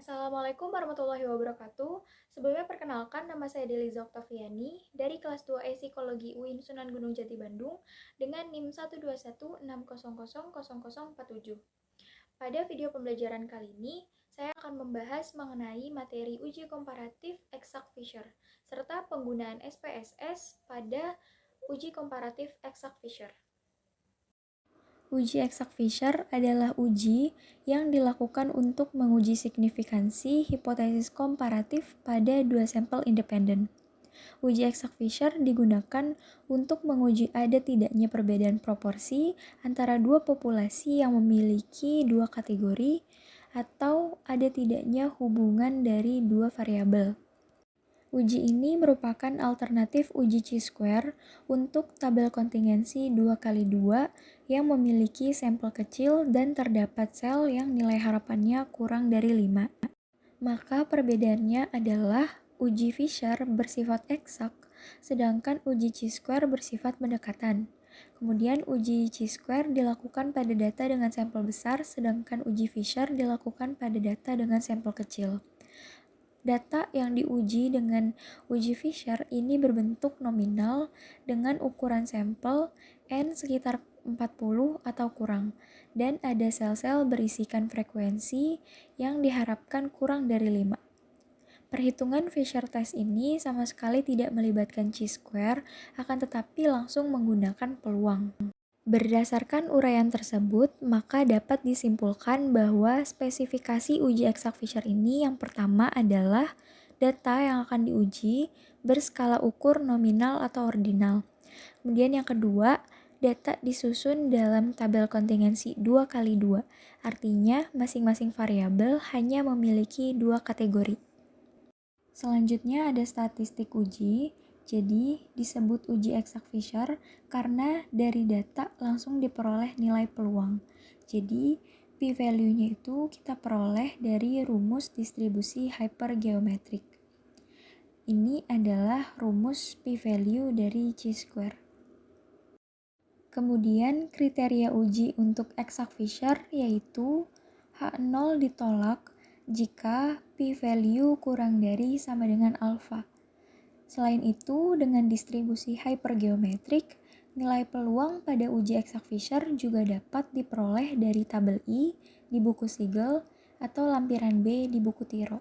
Assalamualaikum warahmatullahi wabarakatuh. Sebelumnya perkenalkan, nama saya Deliza Oktaviani dari kelas 2E Psikologi UIN Sunan Gunung Jati Bandung dengan NIM 121600047. Pada video pembelajaran kali ini, saya akan membahas mengenai materi uji komparatif Exact Fisher serta penggunaan SPSS pada uji komparatif Exact Fisher. Uji Exact Fisher adalah uji yang dilakukan untuk menguji signifikansi hipotesis komparatif pada dua sampel independen. Uji Exact Fisher digunakan untuk menguji ada tidaknya perbedaan proporsi antara dua populasi yang memiliki dua kategori atau ada tidaknya hubungan dari dua variabel. Uji ini merupakan alternatif uji chi-square untuk tabel kontingensi 2x2 yang memiliki sampel kecil dan terdapat sel yang nilai harapannya kurang dari 5. Maka perbedaannya adalah uji Fisher bersifat eksak, sedangkan uji chi-square bersifat pendekatan. Kemudian uji chi-square dilakukan pada data dengan sampel besar, sedangkan uji Fisher dilakukan pada data dengan sampel kecil. Data yang diuji dengan uji Fisher ini berbentuk nominal dengan ukuran sampel N sekitar 40 atau kurang, dan ada sel-sel berisikan frekuensi yang diharapkan kurang dari 5. Perhitungan Fisher test ini sama sekali tidak melibatkan chi-square, akan tetapi langsung menggunakan peluang. Berdasarkan uraian tersebut, maka dapat disimpulkan bahwa spesifikasi uji Exact Fisher ini yang pertama adalah data yang akan diuji berskala ukur nominal atau ordinal. Kemudian yang kedua, data disusun dalam tabel kontingensi 2x2, artinya masing-masing variabel hanya memiliki dua kategori. Selanjutnya ada statistik uji. Jadi, disebut uji Exact Fisher karena dari data langsung diperoleh nilai peluang. Jadi, p-value-nya itu kita peroleh dari rumus distribusi hypergeometrik. Ini adalah rumus p-value dari chi-square. Kemudian, kriteria uji untuk Exact Fisher yaitu H0 ditolak jika p-value kurang dari sama dengan alpha. Selain itu, dengan distribusi hypergeometrik, nilai peluang pada uji Exact Fisher juga dapat diperoleh dari tabel I di buku Siegel atau lampiran B di buku Tiro.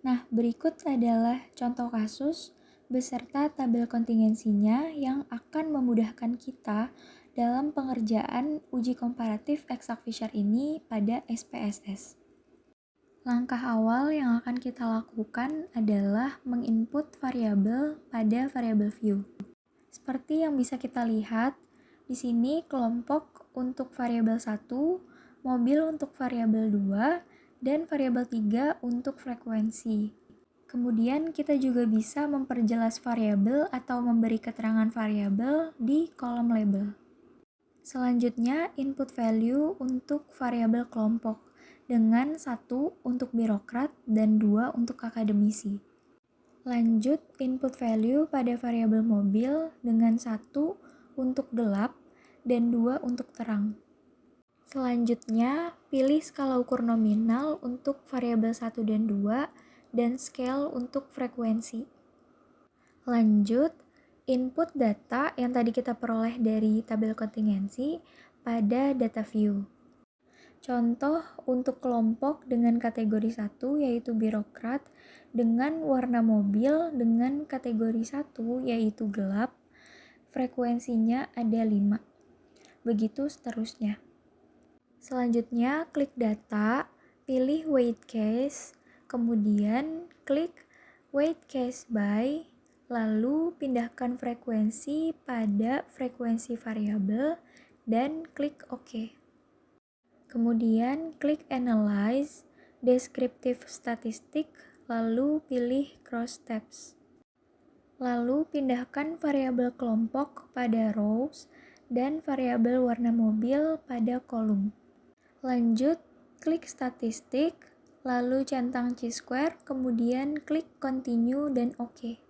Nah, berikut adalah contoh kasus beserta tabel kontingensinya yang akan memudahkan kita dalam pengerjaan uji komparatif Exact Fisher ini pada SPSS. Langkah awal yang akan kita lakukan adalah menginput variabel pada variabel view. Seperti yang bisa kita lihat, di sini kelompok untuk variabel 1, mobil untuk variabel 2, dan variabel 3 untuk frekuensi. Kemudian kita juga bisa memperjelas variabel atau memberi keterangan variabel di kolom label. Selanjutnya, input value untuk variabel kelompok dengan 1 untuk birokrat dan 2 untuk akademisi. Lanjut, input value pada variabel mobil dengan 1 untuk gelap dan 2 untuk terang. Selanjutnya, pilih skala ukur nominal untuk variabel 1 dan 2 dan scale untuk frekuensi. Lanjut, input data yang tadi kita peroleh dari tabel kontingensi pada data view. Contoh untuk kelompok dengan kategori 1 yaitu birokrat dengan warna mobil dengan kategori 1 yaitu gelap, frekuensinya ada 5. Begitu seterusnya. Selanjutnya klik data, pilih weight case, kemudian klik weight case by, lalu pindahkan frekuensi pada frekuensi variabel dan klik OK. Kemudian klik Analyze, Descriptive Statistic, lalu pilih Cross Tabs. Lalu pindahkan variabel kelompok pada rows dan variabel warna mobil pada kolom. Lanjut, klik Statistik, lalu centang chi-square, kemudian klik Continue dan OK.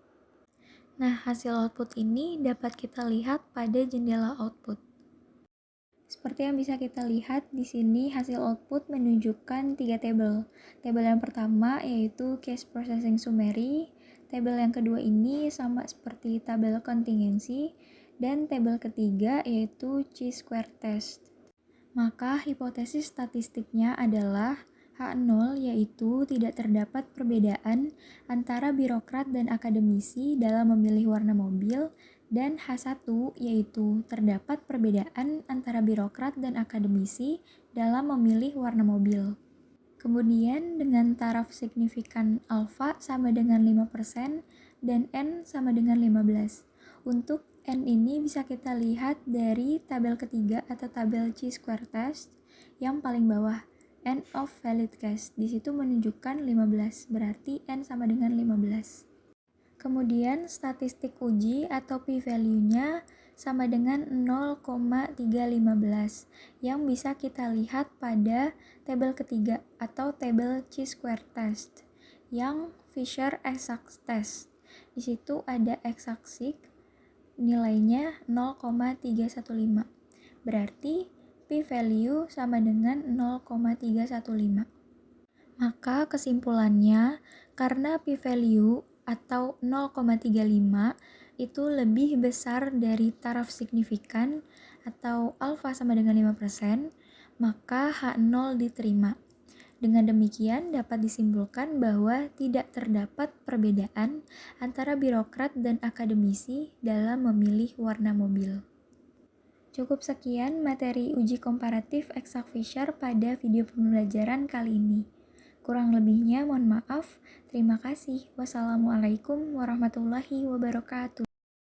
Nah, hasil output ini dapat kita lihat pada jendela output. Seperti yang bisa kita lihat di sini, hasil output menunjukkan 3 tabel. Tabel yang pertama yaitu case processing summary, tabel yang kedua ini sama seperti tabel kontingensi, dan tabel ketiga yaitu chi-square test. Maka hipotesis statistiknya adalah H0 yaitu tidak terdapat perbedaan antara birokrat dan akademisi dalam memilih warna mobil, dan H1 yaitu terdapat perbedaan antara birokrat dan akademisi dalam memilih warna mobil. Kemudian dengan taraf signifikan alfa sama dengan 5% dan N sama dengan 15. Untuk N ini bisa kita lihat dari tabel ketiga atau tabel chi-square test yang paling bawah, N of valid case. Di situ menunjukkan 15, berarti N sama dengan 15. Kemudian statistik uji atau p-value-nya sama dengan 0,315 yang bisa kita lihat pada tabel ketiga atau tabel chi-square test yang Fisher exact test. Di situ ada exact nilainya 0,315. Berarti p-value sama dengan 0,315. Maka kesimpulannya, karena p-value atau 0,35 itu lebih besar dari taraf signifikan atau alfa sama dengan 5%, maka H0 diterima. Dengan demikian dapat disimpulkan bahwa tidak terdapat perbedaan antara birokrat dan akademisi dalam memilih warna mobil. Cukup sekian materi uji komparatif Exact Fisher pada video pembelajaran kali ini. Kurang lebihnya mohon maaf. Terima kasih. Wassalamualaikum warahmatullahi wabarakatuh.